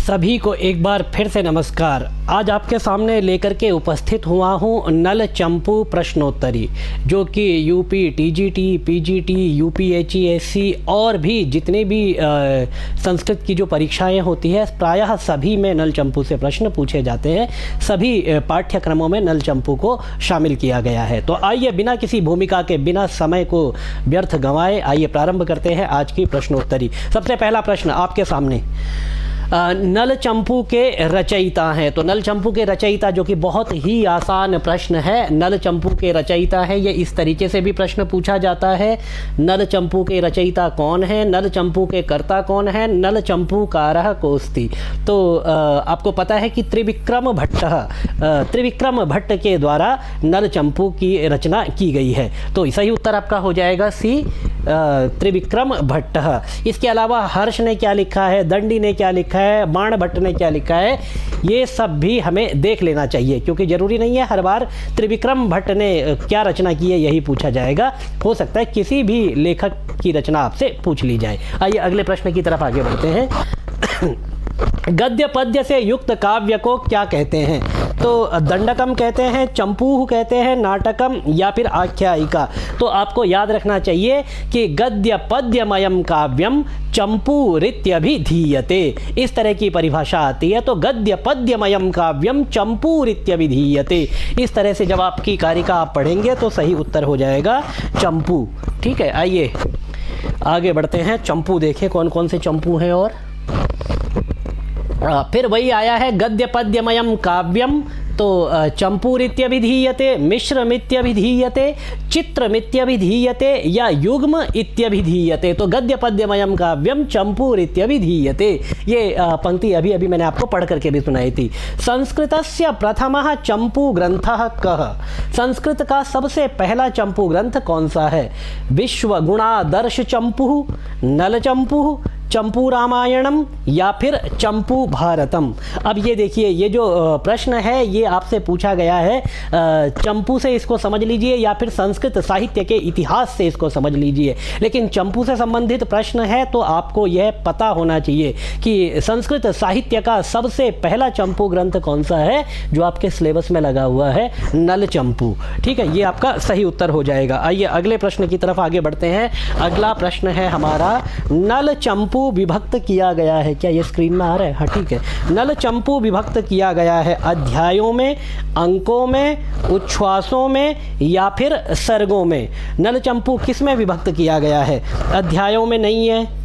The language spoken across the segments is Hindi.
सभी को एक बार फिर से नमस्कार। आज आपके सामने लेकर के उपस्थित हुआ हूँ नल चंपू प्रश्नोत्तरी, जो कि यूपी टीजीटी, पीजीटी, यूपीएचईएससी और भी जितने भी संस्कृत की जो परीक्षाएं होती है प्रायः सभी में नल चंपू से प्रश्न पूछे जाते हैं। सभी पाठ्यक्रमों में नल चंपू को शामिल किया गया है। तो आइए बिना किसी भूमिका के, बिना समय को व्यर्थ गंवाए, आइए प्रारंभ करते हैं आज की प्रश्नोत्तरी। सबसे पहला प्रश्न आपके सामने, नल चंपू के रचयिता हैं। तो नल चंपू के रचयिता, जो कि बहुत ही आसान प्रश्न है, नल चंपू के रचयिता है। ये इस तरीके से भी प्रश्न पूछा जाता है, नल चंपू के रचयिता कौन है, नल चंपू के कर्ता कौन है, नल चंपू कारः कोस्ति। तो आपको पता है कि त्रिविक्रम भट्ट के द्वारा नल चंपू की रचना की गई है। तो सही उत्तर आपका हो जाएगा सी, त्रिविक्रम भट्ट। इसके अलावा हर्ष ने क्या लिखा है, दंडी ने क्या लिखा है, बाण भट्ट ने क्या लिखा है, ये सब भी हमें देख लेना चाहिए, क्योंकि ज़रूरी नहीं है हर बार त्रिविक्रम भट्ट ने क्या रचना की है यही पूछा जाएगा। हो सकता है किसी भी लेखक की रचना आपसे पूछ ली जाए। आइए अगले प्रश्न की तरफ आगे बढ़ते हैं। गद्य पद्य से युक्त काव्य को क्या कहते हैं? तो दंडकम कहते हैं, चंपूह कहते हैं, नाटकम या फिर आख्यायिका। तो आपको याद रखना चाहिए कि गद्य पद्यमयम काव्यम चंपूरित्यभिधीयते, इस तरह की परिभाषा आती है। तो गद्य पद्यमयम काव्यम चंपूरित्यभिधीयते, इस तरह से जब आपकी कारिका आप पढ़ेंगे तो सही उत्तर हो जाएगा चंपू। ठीक है, आइए आगे बढ़ते हैं। चंपू देखें कौन कौन से चंपू हैं। और फिर वही आया है गद्य पद्यमयम काव्यम, तो चंपूरित्यभिधीयते, मिश्रमित्यभिधीयते, चित्रमित्यभिधीयते या युग्म इत्यभिधीयते। तो गद्य पद्यमयम काव्यम चंपूरित्यभिधीयते, ये पंक्ति अभी अभी मैंने आपको पढ़ करके भी सुनाई थी। संस्कृतस्य प्रथमः चंपू ग्रंथः कः? संस्कृत का सबसे पहला चंपू ग्रंथ कौन सा है? विश्वगुणादर्श चंपूः, नल चंपूः, चंपू रामायणम या फिर चंपू भारतम। अब ये देखिए, ये जो प्रश्न है ये आपसे पूछा गया है, चंपू से इसको समझ लीजिए या फिर संस्कृत साहित्य के इतिहास से इसको समझ लीजिए। लेकिन चंपू से संबंधित प्रश्न है तो आपको यह पता होना चाहिए कि संस्कृत साहित्य का सबसे पहला चंपू ग्रंथ कौन सा है, जो आपके सिलेबस में लगा हुआ है, नल चंपू। ठीक है, ये आपका सही उत्तर हो जाएगा। आइए अगले प्रश्न की तरफ आगे बढ़ते हैं। अगला प्रश्न है हमारा, नल चंपू विभक्त किया गया है, क्या ये स्क्रीन में आ रहा है? हाँ ठीक है। नल चंपू विभक्त किया गया है अध्यायों में, अंकों में, उच्छ्वासों में या फिर सर्गों में। नल चंपू किस में विभक्त किया गया है? अध्यायों में नहीं है,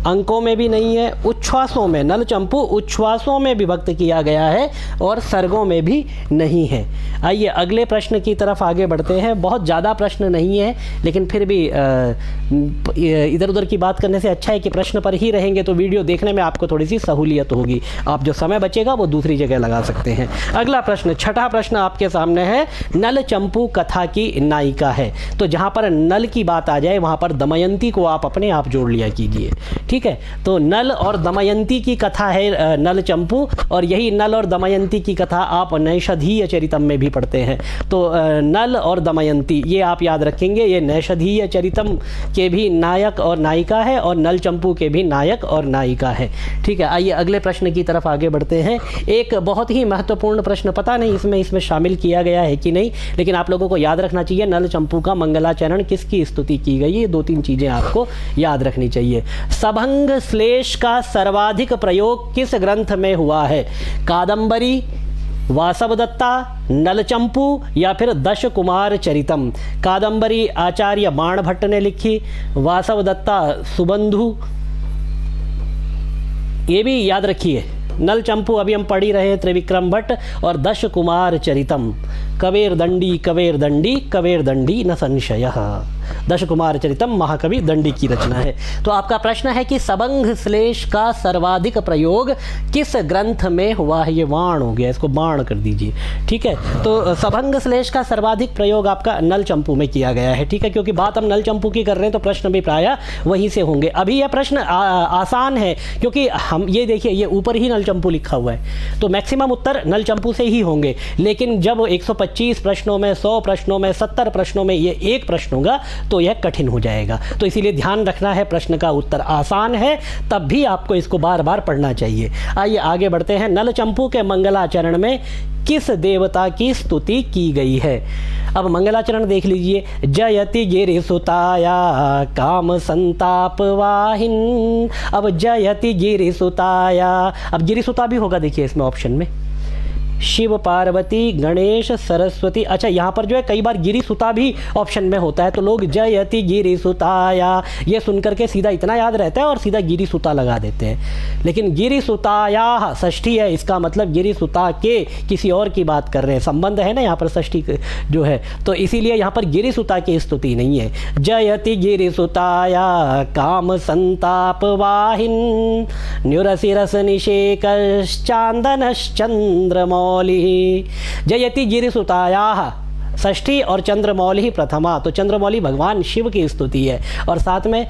अंकों में भी नहीं है, उच्छ्वासों में। नल चंपू उच्छ्वासों में विभक्त किया गया है और सर्गों में भी नहीं है। आइए अगले प्रश्न की तरफ आगे बढ़ते हैं। बहुत ज़्यादा प्रश्न नहीं है, लेकिन फिर भी इधर उधर की बात करने से अच्छा है कि प्रश्न पर ही रहेंगे, तो वीडियो देखने में आपको थोड़ी सी सहूलियत होगी। आप जो समय बचेगा वो दूसरी जगह लगा सकते हैं। अगला प्रश्न, छठा प्रश्न आपके सामने है, नल चंपू कथा की नायिका है। तो जहाँ पर नल की बात आ जाए वहाँ पर दमयंती को आप अपने आप जोड़ लिया कीजिए। ठीक है, तो नल और दमयंती की कथा है नल चंपू, और यही नल और दमयंती की कथा आप नैषधीय चरितम में भी पढ़ते हैं। तो नल और दमयंती ये आप याद रखेंगे, ये नैषधीय चरितम के भी नायक और नायिका है और नल चंपू के भी नायक और नायिका है। ठीक है, आइए अगले प्रश्न की तरफ आगे बढ़ते हैं। एक बहुत ही महत्वपूर्ण प्रश्न, पता नहीं इसमें शामिल किया गया है कि नहीं, लेकिन आप लोगों को याद रखना चाहिए, नल चंपू का मंगलाचरण किसकी स्तुति की गई, ये दो तीन चीज़ें आपको याद रखनी चाहिए। सभंग श्लेष का सर्वाधिक प्रयोग किस ग्रंथ में हुआ है? कादंबरी, वासवदत्ता, नलचंपू या फिर दश कुमार चरितम। कादंबरी आचार्य बाण भट्ट ने लिखी, वासवदत्ता सुबंधु, ये भी याद रखिए। नल चंपू अभी हम पढ़ ही रहे हैं, त्रिविक्रम भट्ट, और दश कुमार चरितम कवेर दंडी कवेर दंडी कवेर दंडी न संशय। दश कुमार चरितम महाकवि दंडी की रचना है। तो आपका प्रश्न है कि सबंग श्लेष का सर्वाधिक प्रयोग किस ग्रंथ में हुआ है? ये वाण हो गया, इसको बाण कर दीजिए। ठीक है, तो सबंग श्लेष का सर्वाधिक प्रयोग आपका नल चंपू में किया गया है। ठीक है, क्योंकि बात हम नल चंपू की कर रहे हैं तो प्रश्न भी प्रायः वहीं से होंगे। अभी यह प्रश्न आसान है, क्योंकि हम ये देखिए, ये ऊपर ही नल चंपू लिखा हुआ है, तो मैक्सिमम उत्तर नल चंपू से ही होंगे। लेकिन जब 125 25 प्रश्नों में, 100 प्रश्नों में, 70 प्रश्नों में ये एक प्रश्न होगा तो यह कठिन हो जाएगा। तो इसीलिए ध्यान रखना है, प्रश्न का उत्तर आसान है तब भी आपको इसको बार बार पढ़ना चाहिए। आइए आगे बढ़ते हैं। नल चंपू के मंगलाचरण में किस देवता की स्तुति की गई है? अब मंगलाचरण देख लीजिए। जयति गिरिसुताया काम संताप वाहिन। अब जयति गिरिसुताया, अब गिरिसुता भी होगा, देखिए इसमें ऑप्शन में शिव, पार्वती, गणेश, सरस्वती। अच्छा, यहाँ पर जो है कई बार गिरिसुता भी ऑप्शन में होता है, तो लोग जयति गिरिसुताया ये सुनकर के सीधा इतना याद रहता है और सीधा गिरिसुता लगा देते हैं। लेकिन गिरिसुताया षष्ठी है, इसका मतलब गिरिसुता के किसी और की बात कर रहे हैं, संबंध है ना यहाँ पर षष्ठी जो है, तो इसीलिए यहाँ पर गिरिसुता की स्तुति नहीं है। जयति गिरिसुताया काम संताप वाहिन न्युरसिरस निषेकश्चांदनश्चंद्रमौलिः। जयति गिरिसुतायाः षष्ठी और चंद्रमौली प्रथमा, तो चंद्रमौली भगवान शिव की स्तुति है। और साथ में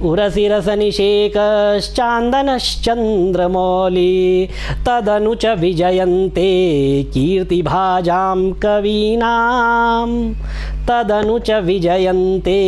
उरसिरस निषेकश्चांदनश्चंद्रमौली तदनुच विजयन्ते कीर्तिभाजां कवीनां। तदनुच विजयन्ते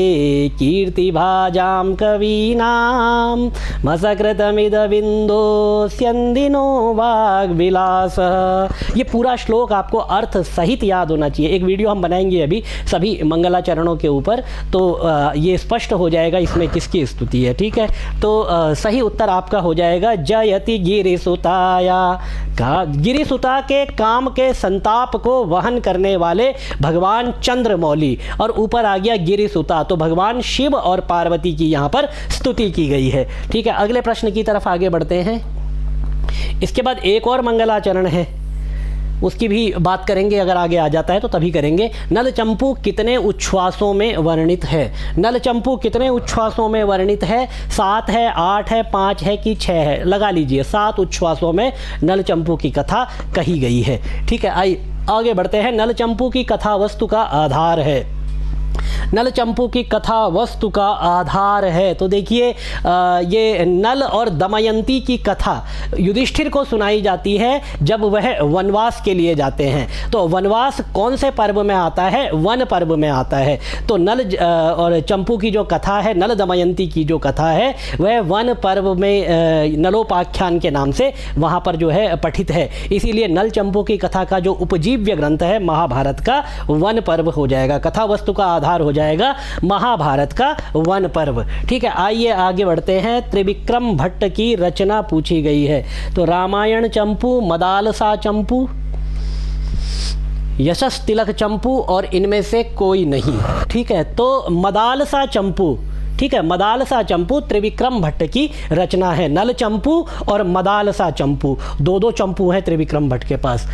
कीर्तिभाजां कवीनां मसकृतमिदविन्दोस्यन्दिनो वाग्विलासः। ये पूरा श्लोक आपको अर्थ सहित याद होना चाहिए। एक वीडियो हम बनाएंगे अभी सभी मंगलाचरणों के ऊपर, तो ये स्पष्ट हो जाएगा इसमें किसकी स्तुति है। ठीक है, तो सही उत्तर आपका हो जाएगा जयति गिरिसुताया। गिरिसुता के काम के संताप को वहन करने वाले भगवान चंद्रमौली, और ऊपर आ गया गिरिसुता, तो भगवान शिव और पार्वती की यहाँ पर स्तुति की गई है। ठीक है, अगले प्रश्न की तरफ आगे बढ़ते हैं। इसके बाद एक और मंगलाचरण है, उसकी भी बात करेंगे, अगर आगे आ जाता है तो तभी करेंगे। नल चंपू कितने उच्छ्वासों में वर्णित है? नल चंपू कितने उच्छ्वासों में वर्णित है? 7 है, 8 है, 5 है कि 6 है? लगा लीजिए, 7 उच्छ्वासों में नल चंपू की कथा कही गई है। ठीक है, आइए आगे बढ़ते हैं। नल चंपू की कथा वस्तु का आधार है। नल चंपू की कथा वस्तु का आधार है, तो देखिए ये नल और दमयंती की कथा युधिष्ठिर को सुनाई जाती है जब वह वनवास के लिए जाते हैं। तो वनवास कौन से पर्व में आता है? वन पर्व में आता है। तो नल और चंपू की जो कथा है, नल दमयंती की जो कथा है, वह वन पर्व में नलोपाख्यान के नाम से वहाँ पर जो है पठित है। इसीलिए नल चंपू की कथा का जो उपजीव्य ग्रंथ है महाभारत का वन पर्व हो जाएगा। कथा वस्तु का आधार हो जाएगा महाभारत का वन पर्व। ठीक है, आइए आगे बढ़ते हैं। त्रिविक्रम भट्ट की रचना पूछी गई है, तो रामायण चंपू, मदालसा चंपू, यशस तिलक चंपू और इनमें से कोई नहीं। ठीक है, तो मदालसा चंपू, ठीक है, मदालसा चंपू त्रिविक्रम भट्ट की रचना है। नल चंपू और मदालसा चंपू, दो चंपू हैं त्रिविक्रम भट्ट के पास,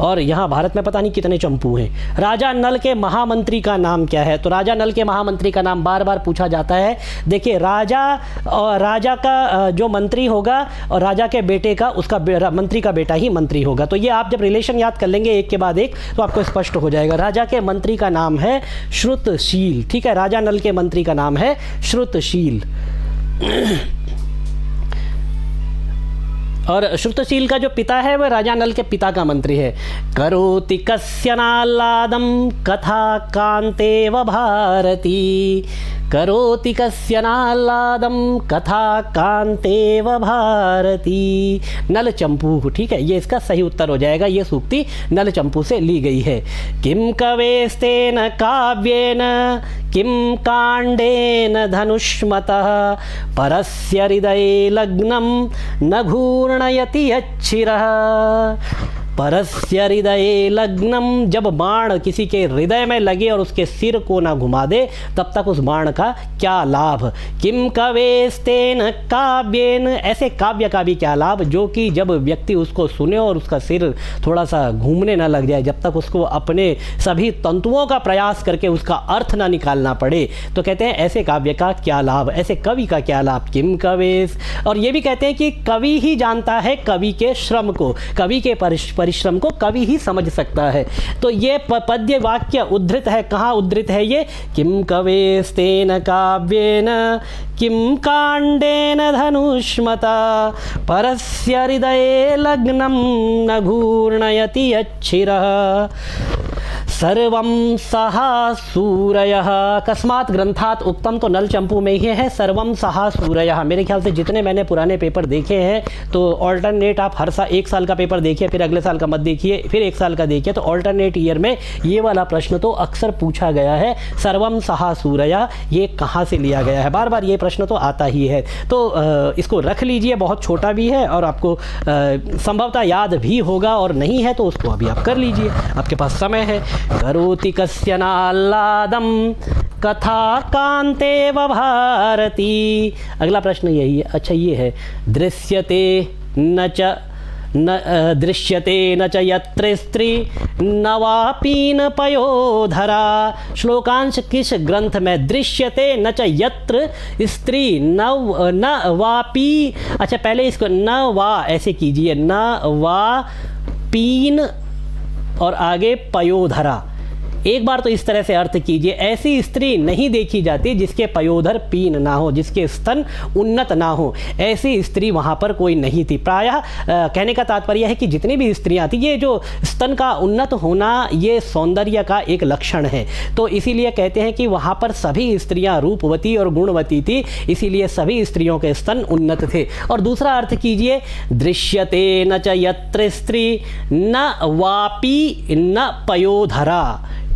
और यहाँ भारत में पता नहीं कितने चंपू हैं। राजा नल के महामंत्री का नाम क्या है? तो राजा नल के महामंत्री का नाम बार बार पूछा जाता है। देखिए, राजा का जो मंत्री होगा और राजा के बेटे का, उसका मंत्री का बेटा ही मंत्री होगा। तो ये आप जब रिलेशन याद कर लेंगे एक के बाद एक तो आपको स्पष्ट हो जाएगा। राजा के मंत्री का नाम है श्रुतशील। ठीक है, राजा नल के मंत्री का नाम है श्रुतशील। और श्रुतशील का जो पिता है वह राजा नल के पिता का मंत्री है। करोति कस्यनाल्लादं कथा कांतेव भारती। करोति कस्यनाल्लादं कथा कांतेव भारती। नल चंपू, ठीक है, ये इसका सही उत्तर हो जाएगा। ये सूक्ति नल चंपू से ली गई है। किम कवेस्तेन काव्येन किम कांडेन धनुष्मतः परस्य हृदये लग्नं न घूर्णयति यच्छिरः। परस्य हृदये लग्नम, जब बाण किसी के हृदय में लगे और उसके सिर को ना घुमा दे तब तक उस बाण का क्या लाभ। किम कवेस्तेन काव्येन, ऐसे काव्य का भी क्या लाभ जो कि जब व्यक्ति उसको सुने और उसका सिर थोड़ा सा घूमने ना लग जाए, जब तक उसको अपने सभी तंतुओं का प्रयास करके उसका अर्थ ना निकालना पड़े। तो कहते हैं ऐसे काव्य का क्या लाभ, ऐसे कवि का क्या लाभ। किम कवेस, और ये भी कहते हैं कि कवि ही जानता है कवि के श्रम को, कवि के परिश्रम को कवि ही समझ सकता है। तो ये पद्य वाक्य उद्धृत है, कहाँ उद्धृत है ये? किम कवेस्तेन काव्येन किम कांडेन धनुष्मता परस्य हृदये लग्नं न घूर्णयति यच्छिरः सर्वं सहा सूरयः। अकस्मात् ग्रंथात् उक्तम तो नल चंपू में ही है, सर्वम सहा सूरयः। मेरे ख्याल से जितने मैंने पुराने पेपर देखे हैं तो ऑल्टरनेट आप हर साल एक साल का पेपर देखिए, फिर अगले साल का मत देखिए, फिर एक साल का देखिए, तो ऑल्टरनेट ईयर में ये वाला प्रश्न तो अक्सर पूछा गया है, सर्वम सहा सूरयः ये कहाँ से लिया गया है। बार बार ये प्रश्न तो आता ही है, तो इसको रख लीजिए, बहुत छोटा भी है और आपको संभवतः याद भी होगा, और नहीं है तो उसको अभी आप कर लीजिए, आपके पास समय है। करोति कस्य नाह्लादं कथा कांतेव भारती। अगला प्रश्न यही है, अच्छा ये है, दृश्यते न च यत्र स्त्री न वापीन पयोधरा। श्लोकांश किस ग्रंथ में? दृश्यते न च यत्र स्त्री न वापी, अच्छा पहले इसको न वा ऐसे कीजिए, न वा पीन और आगे पयोधरा। एक बार तो इस तरह से अर्थ कीजिए, ऐसी स्त्री नहीं देखी जाती जिसके पयोधर पीन ना हो, जिसके स्तन उन्नत ना हो, ऐसी स्त्री वहाँ पर कोई नहीं थी। प्रायः कहने का तात्पर्य है कि जितनी भी स्त्रियाँ थी, ये जो स्तन का उन्नत होना ये सौंदर्य का एक लक्षण है, तो इसीलिए कहते हैं कि वहाँ पर सभी स्त्रियाँ रूपवती और गुणवती थी, इसीलिए सभी स्त्रियों के स्तन उन्नत थे। और दूसरा अर्थ कीजिए, दृश्यते न च यत्र स्त्री न वापी न पयोधरा।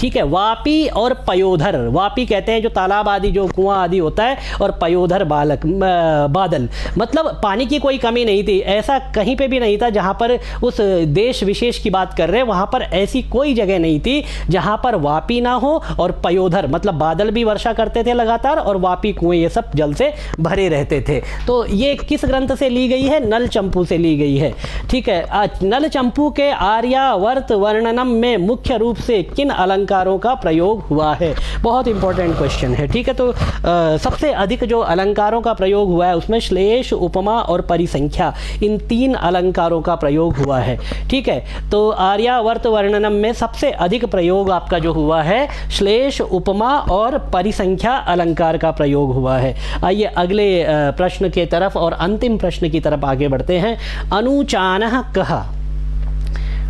ठीक है, वापी और पयोधर, वापी कहते हैं जो तालाब आदि जो कुआं आदि होता है, और पयोधर बादल, मतलब पानी की कोई कमी नहीं थी। ऐसा कहीं पे भी नहीं था जहाँ पर, उस देश विशेष की बात कर रहे हैं, वहाँ पर ऐसी कोई जगह नहीं थी जहाँ पर वापी ना हो और पयोधर, मतलब बादल भी वर्षा करते थे लगातार और वापी कुएं ये सब जल से भरे रहते थे। तो ये किस ग्रंथ से ली गई है? नल चंपू से ली गई है। ठीक है, नल चंपू के आर्यावर्त वर्णनम में मुख्य रूप से किन अलंकारों का प्रयोग हुआ है? बहुत इंपॉर्टेंट क्वेश्चन है। ठीक है, तो सबसे अधिक जो अलंकारों का प्रयोग हुआ है उसमें श्लेष, उपमा और परिसंख्या, इन 3 अलंकारों का प्रयोग हुआ है। ठीक है, तो आर्यावर्त वर्णनम में सबसे अधिक प्रयोग आपका जो हुआ है श्लेष, उपमा और परिसंख्या अलंकार का प्रयोग हुआ है। आइए अगले प्रश्न के तरफ और अंतिम प्रश्न की तरफ आगे बढ़ते हैं। अनुचानः कः।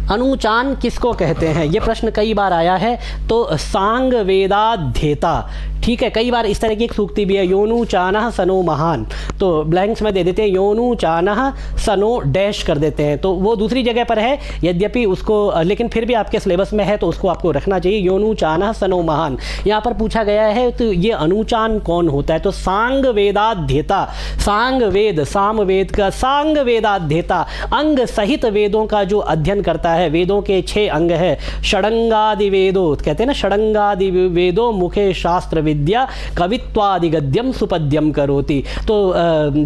अनुचान किसको कहते हैं? ये प्रश्न कई बार आया है। तो सांग वेदाध्येता, ठीक है, कई बार इस तरह की एक सूक्ति भी है, योनु चानः सनो महान, तो ब्लैंक्स में दे देते हैं योनु चानः सनो डैश कर देते हैं, तो वो दूसरी जगह पर है यद्यपि उसको, लेकिन फिर भी आपके सिलेबस में है तो उसको आपको रखना चाहिए, योनु चानः सनो महान। यहाँ पर पूछा गया है तो ये अनुचान कौन होता है? तो सांग वेदाध्येता, सांग वेद, साम वेद का सांग वेदाध्येता, अंग सहित वेदों का जो अध्ययन करता है। वेदों के 6 अंग है, षडंगादि वेदो कहते हैं ना, षडंगादि वेदो मुखे शास्त्र विद्या कवित्वादि गद्यम सुपद्यम करोति। तो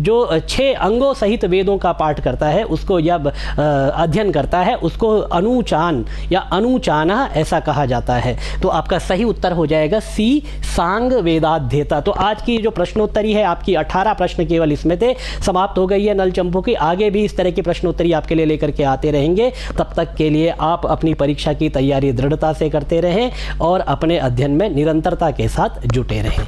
जो 6 अंगों सहित वेदों का पाठ करता है, उसको जब अध्ययन करता है, उसको अनुचान या अनुचाना ऐसा कहा जाता है। तो आपका सही उत्तर हो जाएगा सी, सांग वेदाध्येता। तो आज की जो प्रश्नोत्तरी है आपकी 18 प्रश्न केवल इसमें थे, समाप्त हो गई है नल चंपू की। आगे भी इस तरह की प्रश्नोत्तरी आपके लिए लेकर के आते रहेंगे। तब तक के लिए आप अपनी परीक्षा की तैयारी दृढ़ता से करते रहें और अपने अध्ययन में निरंतरता के साथ जुटे रहें।